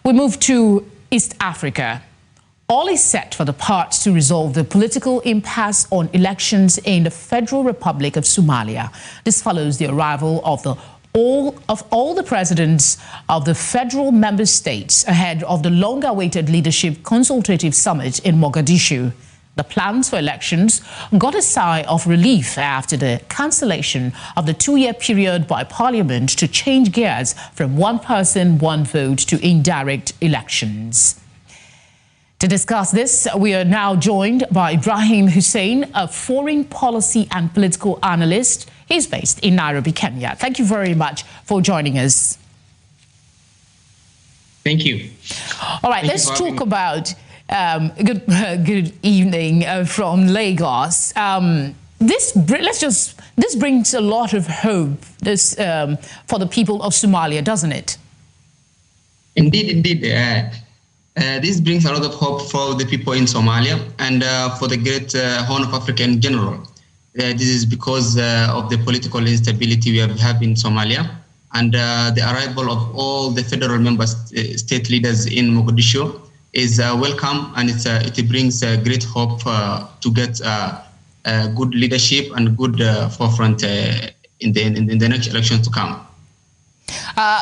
We move to East Africa. All is set for the parts to resolve the political impasse on elections in the Federal Republic of Somalia. This follows the arrival of all the presidents of the federal member states ahead of the long-awaited Leadership Consultative Summit in Mogadishu. The plans for elections got a sigh of relief after the cancellation of the 2-year period by Parliament to change gears from one person, one vote to indirect elections. To discuss this, we are now joined by Ibrahim Hussein, a foreign policy and political analyst. He's based in Nairobi, Kenya. Thank you very much for joining us. Thank you. All right, let's talk about good evening from Lagos. This brings a lot of hope for the people of Somalia, doesn't it? Indeed. This brings a lot of hope for the people in Somalia and for the great Horn of Africa in general. This is because of the political instability we have in Somalia and the arrival of all the federal member state leaders in Mogadishu is welcome, and it brings great hope to get good leadership and good forefront in the next election to come.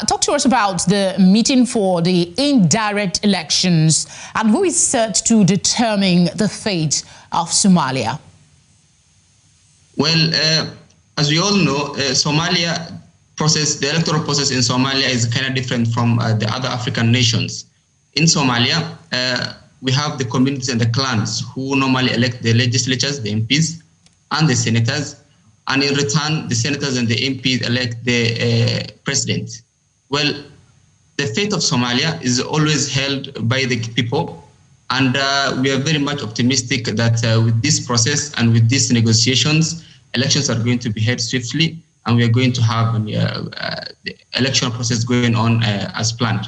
Talk to us about the meeting for the indirect elections and who is set to determine the fate of Somalia. Well, as we all know, Somalia process, the electoral process in Somalia is kind of different from the other African nations. In Somalia, we have the communities and the clans who normally elect the legislatures, the MPs, and the senators. And in return, the senators and the MPs elect the president. Well, the fate of Somalia is always held by the people. And we are very much optimistic that with this process and with these negotiations, elections are going to be held swiftly. And we are going to have the election process going on as planned.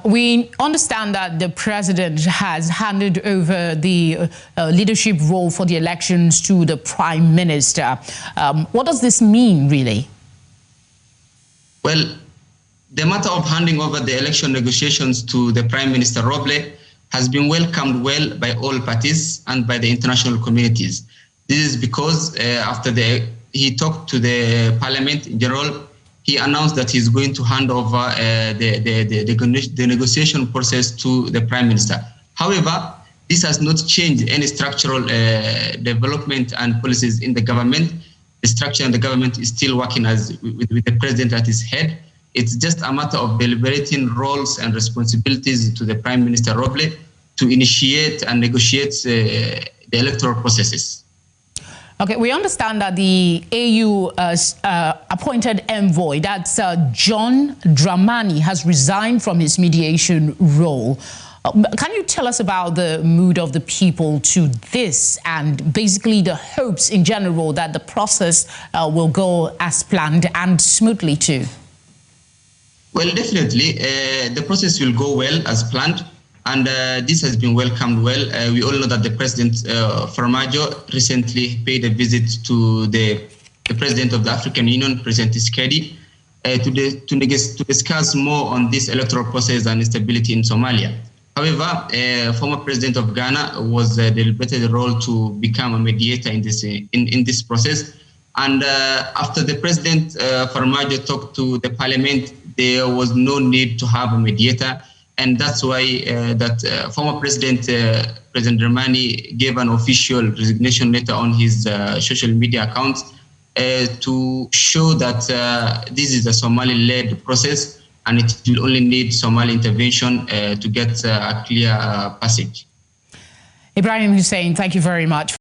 We understand that the president has handed over the leadership role for the elections to the prime minister. What does this mean, really? Well, the matter of handing over the election negotiations to the Prime Minister Roble has been welcomed well by all parties and by the international communities. This is because after he talked to the parliament in general, he announced that he's going to hand over the negotiation process to the Prime Minister. However, this has not changed any structural development and policies in the government. The structure in the government is still working with the president at his head. It's just a matter of deliberating roles and responsibilities to the Prime Minister Roble to initiate and negotiate the electoral processes. Okay, we understand that the AU appointed envoy, that's John Dramani, has resigned from his mediation role. Can you tell us about the mood of the people to this and basically the hopes in general that the process will go as planned and smoothly too? Well, definitely, the process will go well as planned. And this has been welcomed well. We all know that the President Farmaajo recently paid a visit to the President of the African Union, President Tshisekedi, to discuss more on this electoral process and instability in Somalia. However, former President of Ghana was deliberated the role to become a mediator in this process. And after the President Farmaajo talked to the Parliament, there was no need to have a mediator. And that's why former President Dramani gave an official resignation letter on his social media account to show that this is a Somali-led process and it will only need Somali intervention to get a clear passage. Ibrahim Hussein, thank you very much.